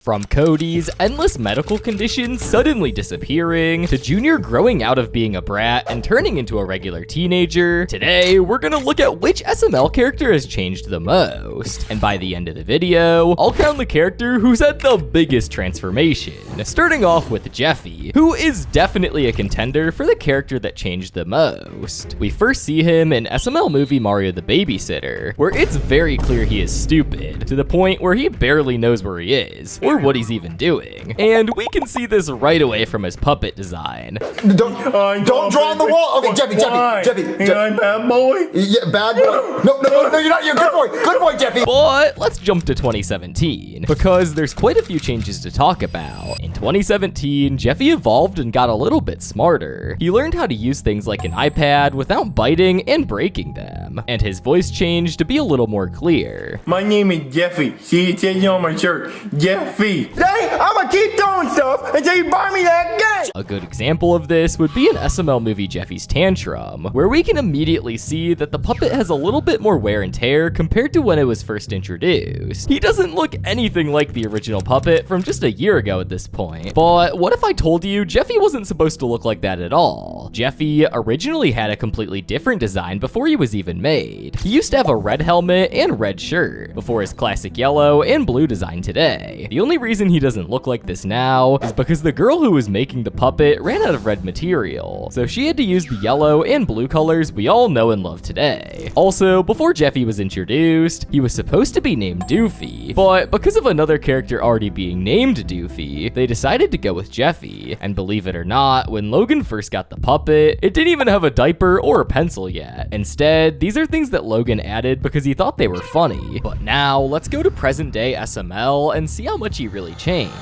From Cody's endless medical conditions suddenly disappearing, to Junior growing out of being a brat and turning into a regular teenager, today we're gonna look at which SML character has changed the most. And by the end of the video, I'll crown the character who's had the biggest transformation. Starting off with Jeffy, who is definitely a contender for the character that changed the most. We first see him in SML movie Mario the Babysitter, where it's very clear he is stupid, to the point where he barely knows where he is, or what he's even doing. And we can see this right away from his puppet design. Don't draw on the wall. Okay, Jeffy. I'm bad boy. Yeah, bad boy. No, you're not. You're good boy, Jeffy. But let's jump to 2017, because there's quite a few changes to talk about. In 2017, Jeffy evolved and got a little bit smarter. He learned how to use things like an iPad without biting and breaking them. And his voice changed to be a little more clear. My name is Jeffy. See, it says on my shirt, Jeffy. Hey, I'ma keep doing stuff until you buy me that game. A good example of this would be an SML movie Jeffy's Tantrum, where we can immediately see that the puppet has a little bit more wear and tear compared to when it was first introduced. He doesn't look anything like the original puppet from just a year ago at this point. But what if I told you Jeffy wasn't supposed to look like that at all? Jeffy originally had a completely different design before he was even made. He used to have a red helmet and red shirt, before his classic yellow and blue design today. The only reason he doesn't look like this now is because the girl who was making the puppet ran out of red material, so she had to use the yellow and blue colors we all know and love today. Also, before Jeffy was introduced, he was supposed to be named Doofy, but because of another character already being named Doofy, they decided to go with Jeffy. And believe it or not, when Logan first got the puppet, it didn't even have a diaper or a pencil yet. Instead, these are things that Logan added because he thought they were funny. But now, let's go to present day SML and see how much he really changed.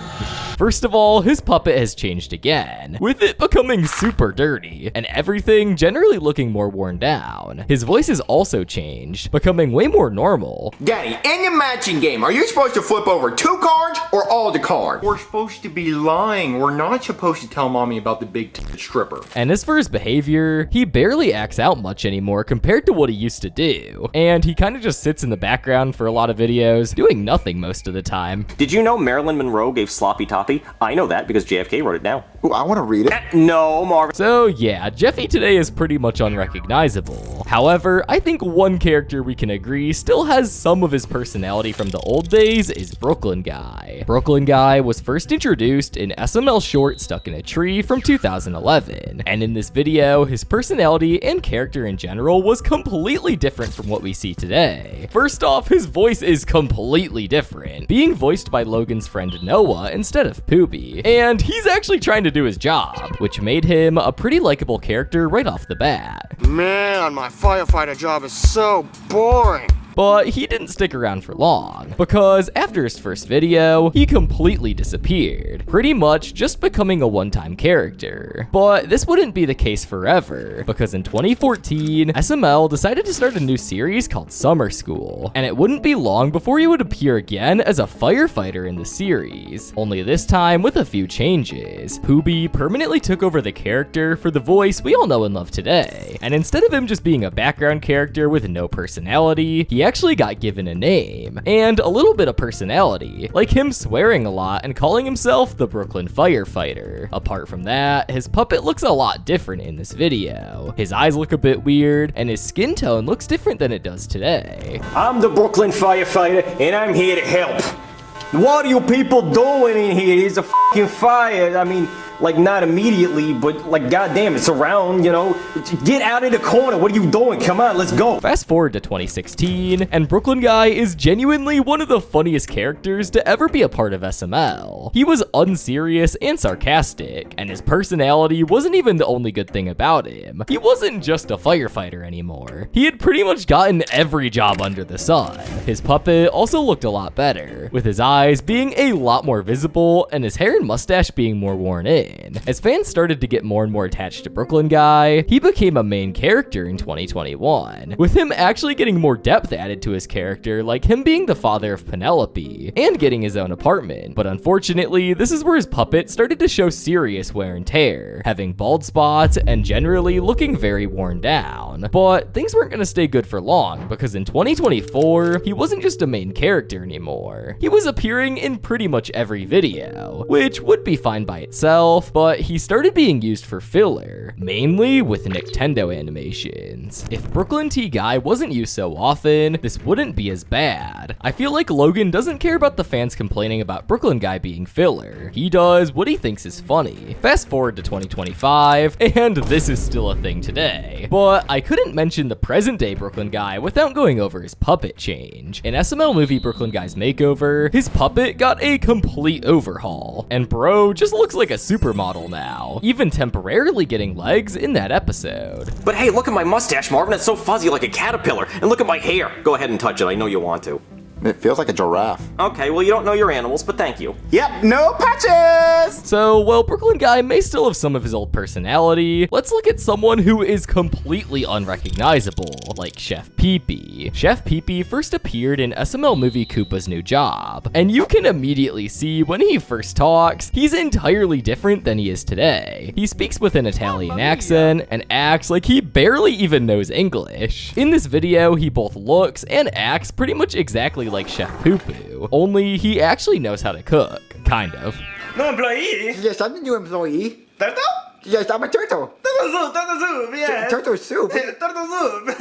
First of all, his puppet has changed again, with it becoming super dirty, and everything generally looking more worn down. His voice has also changed, becoming way more normal. Daddy, in the matching game, are you supposed to flip over 2 cards or all the cards? We're supposed to be lying. We're not supposed to tell mommy about the big stripper. And as for his behavior, he barely acts out much anymore compared to what he used to do. And he kind of just sits in the background for a lot of videos, doing nothing most of the time. Did you know Marilyn Monroe gave sloppy toppy? I know that because JFK wrote it down. Ooh, I want to read it. No, Marvin. So yeah, Jeffy today is pretty much unrecognizable. However, I think one character we can agree still has some of his personality from the old days is Brooklyn Guy. Brooklyn Guy was first introduced in SML short Stuck in a Tree from 2011. And in this video, his personality and character in general was completely different from what we see today. First off, his voice is completely different, being voiced by Logan's friend Noah instead of Poopy. And he's actually trying to do his job, which made him a pretty likable character right off the bat. Man, my firefighter job is so boring. But he didn't stick around for long, because after his first video, he completely disappeared, pretty much just becoming a one-time character. But this wouldn't be the case forever, because in 2014, SML decided to start a new series called Summer School, and it wouldn't be long before he would appear again as a firefighter in the series, only this time with a few changes. Poopy permanently took over the character for the voice we all know and love today, and instead of him just being a background character with no personality, he actually got given a name and a little bit of personality, like him swearing a lot and calling himself the Brooklyn Firefighter. Apart from that, his puppet looks a lot different in this video. His eyes look a bit weird, and his skin tone looks different than it does today. I'm the Brooklyn Firefighter, and I'm here to help. What are you people doing in here? There's a fucking fire. I mean, like, not immediately, but like, goddamn, it's around, you know? Get out of the corner. What are you doing? Come on, let's go. Fast forward to 2016, and Brooklyn Guy is genuinely one of the funniest characters to ever be a part of SML. He was unserious and sarcastic, and his personality wasn't even the only good thing about him. He wasn't just a firefighter anymore. He had pretty much gotten every job under the sun. His puppet also looked a lot better, with his eyes being a lot more visible and his hair and mustache being more worn in. As fans started to get more and more attached to Brooklyn Guy, he became a main character in 2021, with him actually getting more depth added to his character, like him being the father of Penelope, and getting his own apartment. But unfortunately, this is where his puppet started to show serious wear and tear, having bald spots and generally looking very worn down. But things weren't going to stay good for long, because in 2024, he wasn't just a main character anymore. He was appearing appearing in pretty much every video, which would be fine by itself, but he started being used for filler, mainly with Nintendo animations. If Brooklyn T. Guy wasn't used so often, this wouldn't be as bad. I feel like Logan doesn't care about the fans complaining about Brooklyn Guy being filler. He does what he thinks is funny. Fast forward to 2025, and this is still a thing today. But I couldn't mention the present day Brooklyn Guy without going over his puppet change. In SML movie Brooklyn Guy's Makeover, his puppet got a complete overhaul, and bro just looks like a supermodel now, even temporarily getting legs in that episode. But hey, look at my mustache, Marvin. It's so fuzzy like a caterpillar. And look at my hair. Go ahead and touch it. I know you want to. It feels like a giraffe. Okay, well, you don't know your animals, but thank you. Yep, no patches! So, while Brooklyn Guy may still have some of his old personality, let's look at someone who is completely unrecognizable, like Chef Pee-Pee. Chef Pee-Pee first appeared in SML movie Koopa's New Job, and you can immediately see when he first talks, he's entirely different than he is today. He speaks with an Italian accent and acts like he barely even knows English. In this video, he both looks and acts pretty much exactly like Chef Poo-Poo, only he actually knows how to cook, kind of. No employee? Yes, I'm the new employee. Turtle? Yes, I'm a turtle. Turtle soup, yeah. Turtle soup. Turtle soup.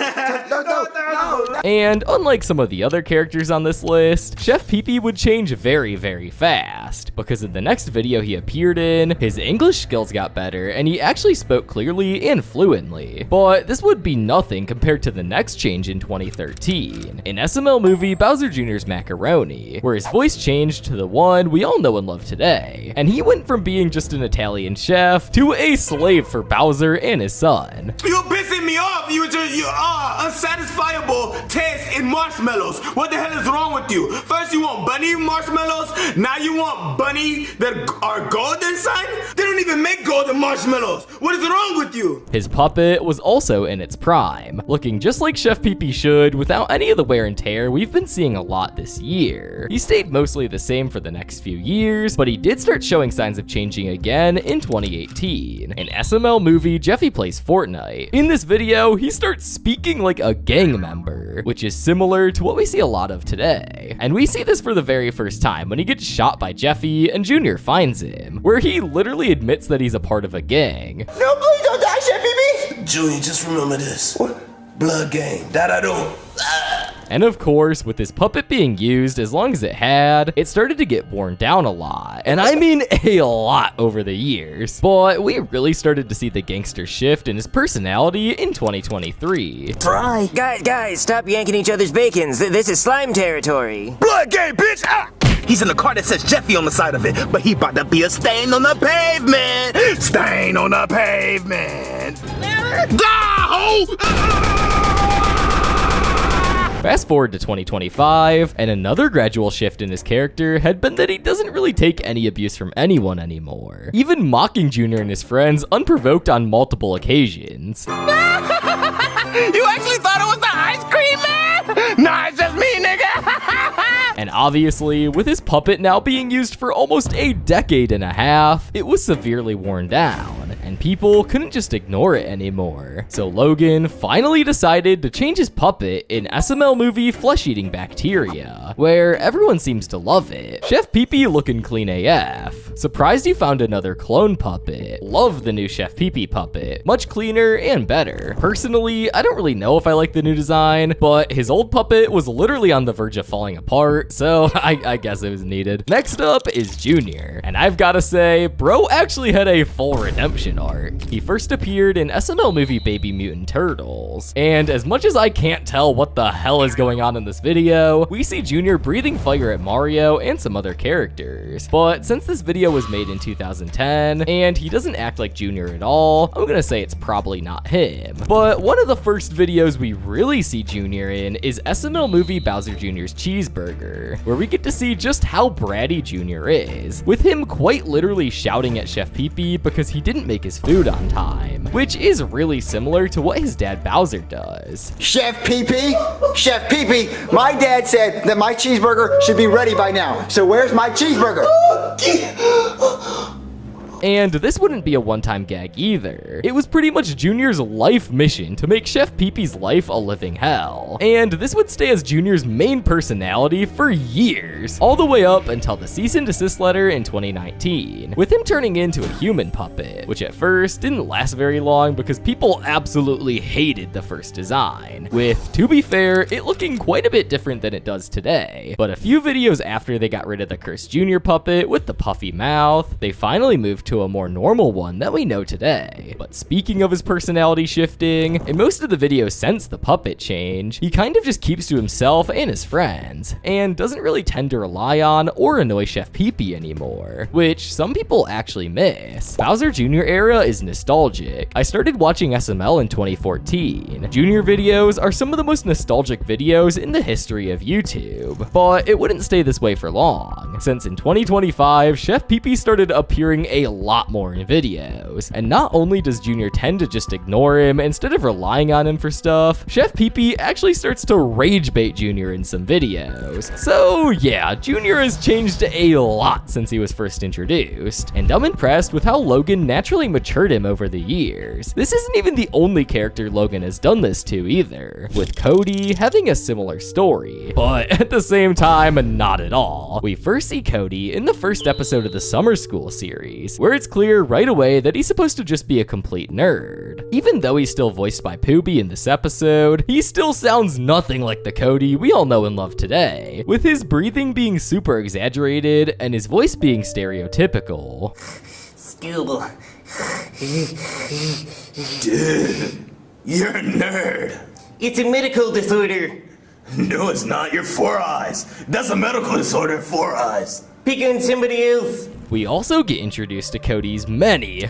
No. And unlike some of the other characters on this list, Chef Pee-Pee would change very, very fast, because in the next video he appeared in, his English skills got better and he actually spoke clearly and fluently. But this would be nothing compared to the next change in 2013, in SML movie Bowser Jr.'s Macaroni, where his voice changed to the one we all know and love today, and he went from being just an Italian chef to a slave for Bowser and his son. You're pissing me off. You unsatisfiable taste in marshmallows. What the hell is wrong with you? First you want bunny marshmallows, now you want bunny that are golden, son? They don't even make golden marshmallows. What is wrong with you? His puppet was also in its prime, looking just like Chef Pee-Pee should without any of the wear and tear we've been seeing a lot this year. He stayed mostly the same for the next few years, but he did start showing signs of changing again in 2018. In SML movie, Jeffy plays Fortnite. In this video, he starts speaking like a gang member, which is similar to what we see a lot of today. And we see this for the very first time when he gets shot by Jeffy and Junior finds him, where he literally admits that he's a part of a gang. No, please don't die, Chef Pee-Pee. Junior, just remember this. Blood gang. That I don't. And of course, with his puppet being used as long as it had, it started to get worn down a lot. And I mean a lot over the years. But we really started to see the gangster shift in his personality in 2023. Fry. Guys, stop yanking each other's bacons. This is slime territory. Blood gang, bitch! Ah! He's in the car that says Jeffy on the side of it, but he about to be a stain on the pavement! Stain on the pavement! Die, ho! Fast forward to 2025, and another gradual shift in his character had been that he doesn't really take any abuse from anyone anymore, even mocking Junior and his friends unprovoked on multiple occasions. You actually thought it was the ice cream man? Nah, it's just me, nigga! And obviously, with his puppet now being used for almost a decade and a half, it was severely worn down, and people couldn't just ignore it anymore. So Logan finally decided to change his puppet in SML movie Flesh-Eating Bacteria, where everyone seems to love it. Chef Pee-Pee looking clean AF. Surprised he found another clone puppet. Love the new Chef Pee-Pee puppet. Much cleaner and better. Personally, I don't really know if I like the new design, but his old puppet was literally on the verge of falling apart, so I guess it was needed. Next up is Junior, and I've gotta say, bro actually had a full redemption arc. He first appeared in SML movie Baby Mutant Turtles, and as much as I can't tell what the hell is going on in this video, we see Junior breathing fire at Mario and some other characters. But since this video was made in 2010, and he doesn't act like Junior at all, I'm gonna say it's probably not him. But one of the first videos we really see Junior in is SML movie Bowser Jr.'s Cheeseburger, where we get to see just how bratty Junior is, with him quite literally shouting at Chef Pee-Pee because he didn't make his food on time, which is really similar to what his dad Bowser does. Chef Pee-Pee? Chef Pee-Pee, my dad said that my cheeseburger should be ready by now. So where's my cheeseburger? And this wouldn't be a one-time gag either. It was pretty much Junior's life mission to make Chef Pee-Pee's life a living hell. And this would stay as Junior's main personality for years, all the way up until the cease and desist letter in 2019, with him turning into a human puppet, which at first didn't last very long because people absolutely hated the first design, with, to be fair, it looking quite a bit different than it does today. But a few videos after they got rid of the cursed Junior puppet with the puffy mouth, they finally moved to a more normal one that we know today. But speaking of his personality shifting, in most of the videos since the puppet change, he kind of just keeps to himself and his friends, and doesn't really tend to rely on or annoy Chef Pee-Pee anymore, which some people actually miss. Bowser Jr. era is nostalgic. I started watching SML in 2014. Junior videos are some of the most nostalgic videos in the history of YouTube, but it wouldn't stay this way for long, since in 2025, Chef Pee-Pee started appearing a lot more in videos, and not only does Junior tend to just ignore him instead of relying on him for stuff, Chef Pee-Pee actually starts to rage bait Junior in some videos. So yeah, Junior has changed a lot since he was first introduced, and I'm impressed with how Logan naturally matured him over the years. This isn't even the only character Logan has done this to either, with Cody having a similar story, but at the same time, not at all. We first see Cody in the first episode of the Summer School series, where it's clear right away that he's supposed to just be a complete nerd. Even though he's still voiced by Poobie in this episode, he still sounds nothing like the Cody we all know and love today, with his breathing being super exaggerated and his voice being stereotypical. Scooble. Dude, you're a nerd. It's a medical disorder. No, it's not. You're 4 eyes. That's a medical disorder, 4 eyes. Pick on somebody else. We also get introduced to Cody's many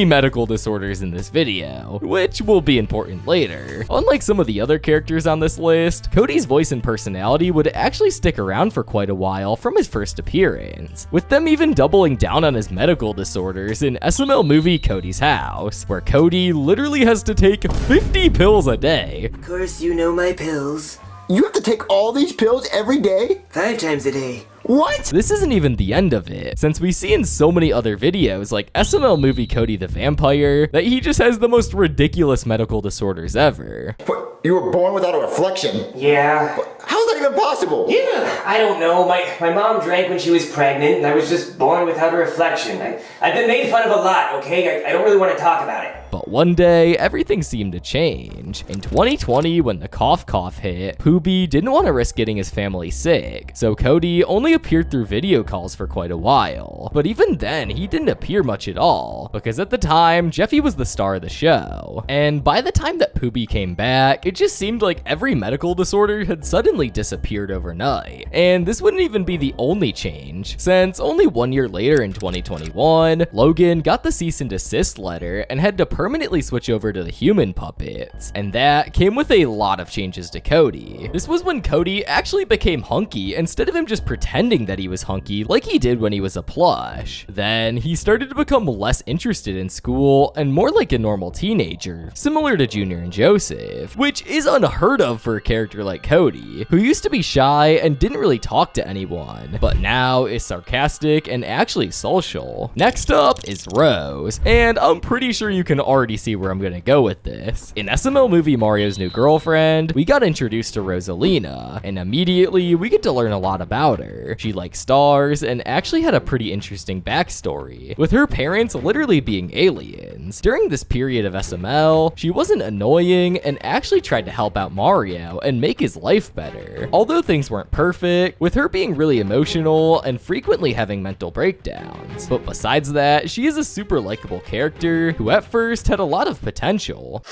medical disorders in this video, which will be important later. Unlike some of the other characters on this list, Cody's voice and personality would actually stick around for quite a while from his first appearance, with them even doubling down on his medical disorders in SML movie Cody's House, where Cody literally has to take 50 pills a day. Of course, you know my pills. You have to take all these pills every day? 5 times a day. What? This isn't even the end of it, since we see in so many other videos like SML movie Cody the Vampire that he just has the most ridiculous medical disorders ever. What? You were born without a reflection? Yeah. How is that even possible? Yeah, I don't know. My mom drank when she was pregnant, and I was just born without a reflection. I've been made fun of a lot, okay? I don't really want to talk about it. But one day, everything seemed to change. In 2020, when the cough hit, Poobie didn't want to risk getting his family sick, so Cody only appeared through video calls for quite a while. But even then, he didn't appear much at all, because at the time, Jeffy was the star of the show. And by the time that Poobie came back, it just seemed like every medical disorder had suddenly disappeared overnight. And this wouldn't even be the only change, since only 1 year later in 2021, Logan got the cease and desist letter and had to permanently switch over to the human puppets, and that came with a lot of changes to Cody. This was when Cody actually became hunky instead of him just pretending that he was hunky like he did when he was a plush. Then he started to become less interested in school and more like a normal teenager, similar to Junior and Joseph, which is unheard of for a character like Cody, who used to be shy and didn't really talk to anyone, but now is sarcastic and actually social. Next up is Rose, and I'm pretty sure you can already see where I'm gonna go with this. In SML movie Mario's New Girlfriend, we got introduced to Rosalina, and immediately we get to learn a lot about her. She likes stars and actually had a pretty interesting backstory, with her parents literally being aliens. During this period of SML, she wasn't annoying and actually tried to help out Mario and make his life better. Although things weren't perfect, with her being really emotional and frequently having mental breakdowns. But besides that, she is a super likable character who at first had a lot of potential.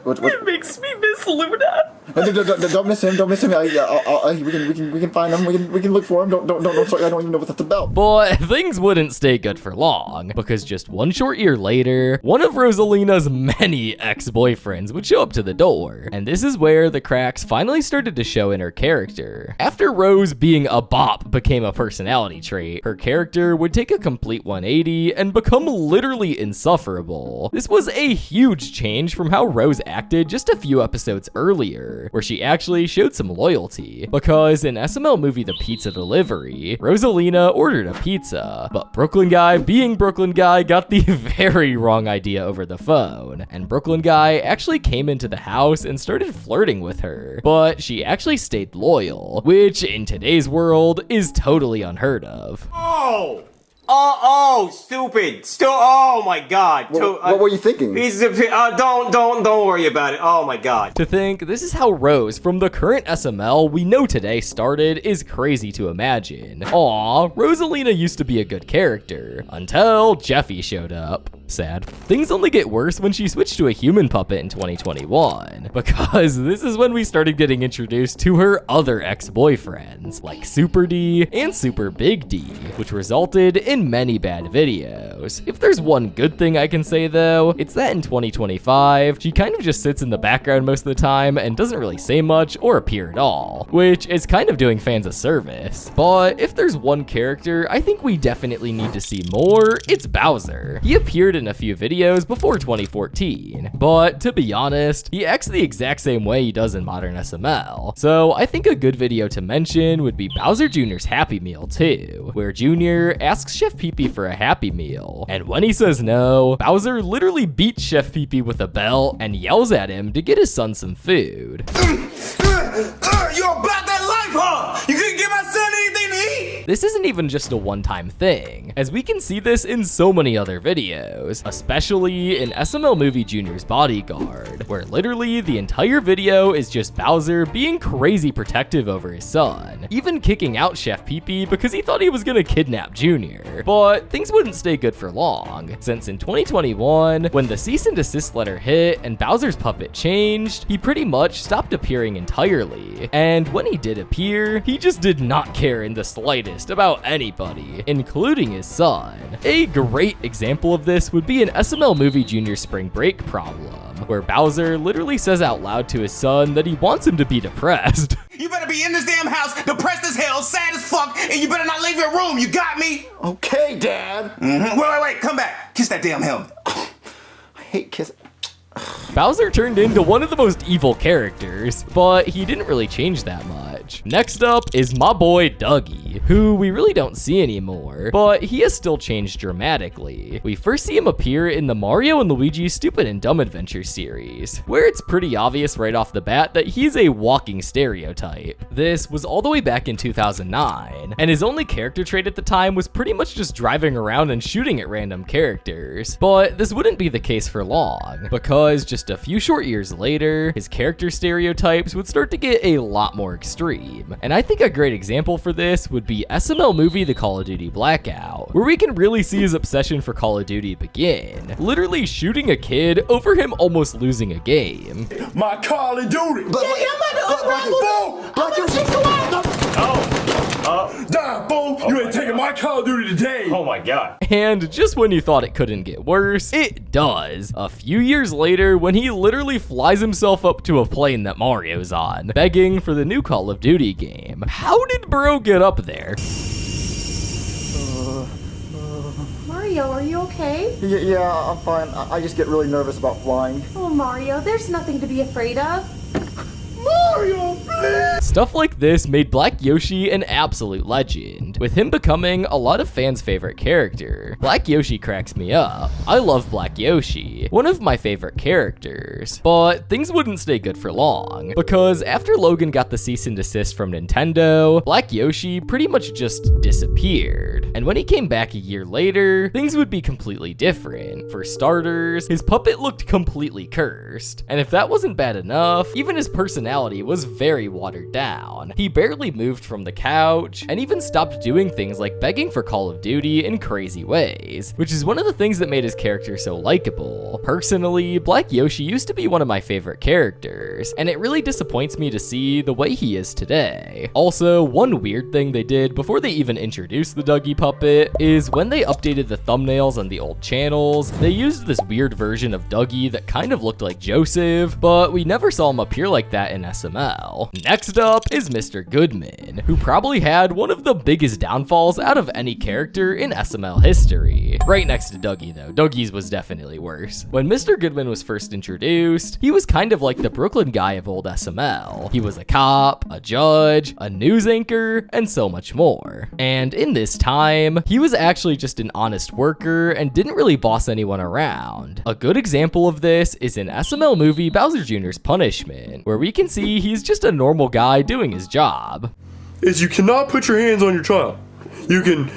What? It makes me miss Luna. Don't miss him. Don't miss him. We can find him. We can look for him. Don't. Sorry, I don't even know what that's about. But things wouldn't stay good for long, because just one short year later, one of Rosalina's many ex-boyfriends would show up to the door, and this is where the cracks finally started to show in her character. After Rose being a bop became a personality trait, her character would take a complete 180 and become literally insufferable. This was a huge change from how Rose acted just a few episodes earlier, where she actually showed some loyalty, because in SML movie The Pizza Delivery, Rosalina ordered a pizza, but Brooklyn Guy, being Brooklyn Guy, got the very wrong idea over the phone, and Brooklyn Guy actually came into the house and started flirting with her, but she actually stayed loyal, which in today's world is totally unheard of. Stupid. Oh my god. What were you thinking? Don't worry about it. Oh my god. To think this is how Rose from the current SML we know today started is crazy to imagine. Aw, Rosalina used to be a good character, until Jeffy showed up. Sad. Things only get worse when she switched to a human puppet in 2021, because this is when we started getting introduced to her other ex-boyfriends, like Super D and Super Big D, which resulted in many bad videos. If there's one good thing I can say though, it's that in 2025, she kind of just sits in the background most of the time and doesn't really say much or appear at all, which is kind of doing fans a service. But if there's one character I think we definitely need to see more, it's Bowser. He appeared in a few videos before 2014, but to be honest, he acts the exact same way he does in modern SML. So I think a good video to mention would be Bowser Jr.'s Happy Meal 2, where Jr. asks Chef Pee-Pee for a Happy Meal, and when he says no, Bowser literally beats Chef Pee-Pee with a belt and yells at him to get his son some food. You're about that life, huh? You couldn't give my son anything to eat? This isn't even just a one-time thing, as we can see this in so many other videos, especially in SML Movie Jr.'s Bodyguard, where literally the entire video is just Bowser being crazy protective over his son, even kicking out Chef Pee-Pee because he thought he was gonna kidnap Jr. But things wouldn't stay good for long, since in 2021, when the cease and desist letter hit and Bowser's puppet changed, he pretty much stopped appearing entirely, and when he did appear, he just did not care in the slightest about anybody, including his son. A great example of this would be an SML Movie Jr. Spring Break problem, where Bowser literally says out loud to his son that he wants him to be depressed. You better be in this damn house, depressed as hell, sad as fuck, and you better not leave your room, you got me? Okay, Dad. Wait, come back. Kiss that damn helmet. I hate kissing. Bowser turned into one of the most evil characters, but he didn't really change that much. Next up is my boy Dougie, who we really don't see anymore, but he has still changed dramatically. We first see him appear in the Mario and Luigi Stupid and Dumb Adventure series, where it's pretty obvious right off the bat that he's a walking stereotype. This was all the way back in 2009, and his only character trait at the time was pretty much just driving around and shooting at random characters. But this wouldn't be the case for long, because just a few short years later, his character stereotypes would start to get a lot more extreme. And I think a great example for this would be SML movie The Call of Duty Blackout, where we can really see his obsession for Call of Duty begin, literally shooting a kid over him almost losing a game. My Call of Duty. Die, fool! You ain't taking my Call of Duty today! Oh my god. And just when you thought it couldn't get worse, it does. A few years later, when he literally flies himself up to a plane that Mario's on, begging for the new Call of Duty game. How did bro get up there? Mario, are you okay? Yeah, I'm fine. I just get really nervous about flying. Oh, Mario, there's nothing to be afraid of. Mario, please! Stuff like this made Black Yoshi an absolute legend, with him becoming a lot of fans' favorite character. Black Yoshi cracks me up. I love Black Yoshi, one of my favorite characters. But things wouldn't stay good for long, because after Logan got the cease and desist from Nintendo, Black Yoshi pretty much just disappeared. And when he came back a year later, things would be completely different. For starters, his puppet looked completely cursed. And if that wasn't bad enough, even his personality was very watered down. He barely moved from the couch, and even stopped doing things like begging for Call of Duty in crazy ways, which is one of the things that made his character so likable. Personally, Black Yoshi used to be one of my favorite characters, and it really disappoints me to see the way he is today. Also, one weird thing they did before they even introduced the Dougie puppet is when they updated the thumbnails on the old channels, they used this weird version of Dougie that kind of looked like Joseph, but we never saw him appear like that in SML. Next up up is Mr. Goodman, who probably had one of the biggest downfalls out of any character in SML history. Right next to Dougie though, Dougie's was definitely worse. When Mr. Goodman was first introduced, he was kind of like the Brooklyn guy of old SML. He was a cop, a judge, a news anchor, and so much more. And in this time, he was actually just an honest worker and didn't really boss anyone around. A good example of this is in SML movie Bowser Jr.'s Punishment, where we can see he's just a normal guy doing his job. Is you cannot put your hands on your child. You can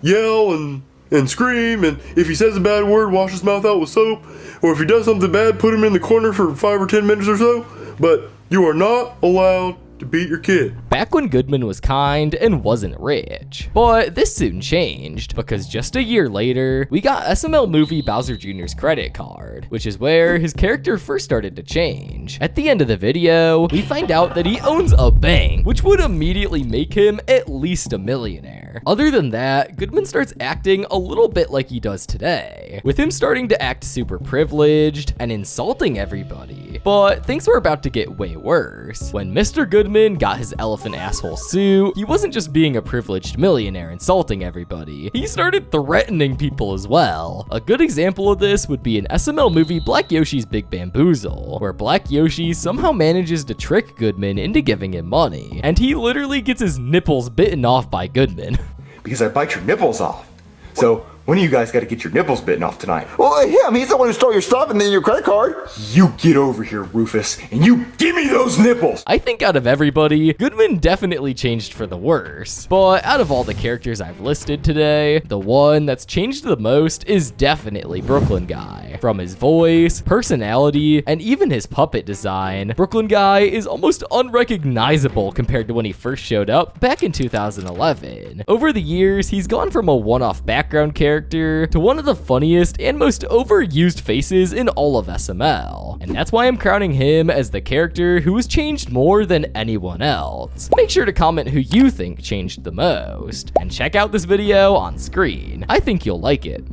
yell and scream, and if he says a bad word, wash his mouth out with soap, or if he does something bad, put him in the corner for 5 or 10 minutes or so, but you are not allowed to beat your kid. Back when Goodman was kind and wasn't rich. But this soon changed, because just a year later, we got SML movie Bowser Jr.'s credit card, which is where his character first started to change. At the end of the video, we find out that he owns a bank, which would immediately make him at least a millionaire. Other than that, Goodman starts acting a little bit like he does today, with him starting to act super privileged and insulting everybody. But things were about to get way worse. When Mr. Goodman got his elephant asshole suit, he wasn't just being a privileged millionaire insulting everybody, he started threatening people as well. A good example of this would be in SML movie Black Yoshi's Big Bamboozle, where Black Yoshi somehow manages to trick Goodman into giving him money, and he literally gets his nipples bitten off by Goodman. Because I bite your nipples off. So, when do you guys gotta get your nipples bitten off tonight? Well, him. He's the one who stole your stuff and then your credit card. You get over here, Rufus, and you give me those nipples! I think out of everybody, Goodman definitely changed for the worse. But out of all the characters I've listed today, the one that's changed the most is definitely Brooklyn Guy. From his voice, personality, and even his puppet design, Brooklyn Guy is almost unrecognizable compared to when he first showed up back in 2011. Over the years, he's gone from a one-off background character to one of the funniest and most overused faces in all of SML. And that's why I'm crowning him as the character who has changed more than anyone else. Make sure to comment who you think changed the most, and check out this video on screen. I think you'll like it.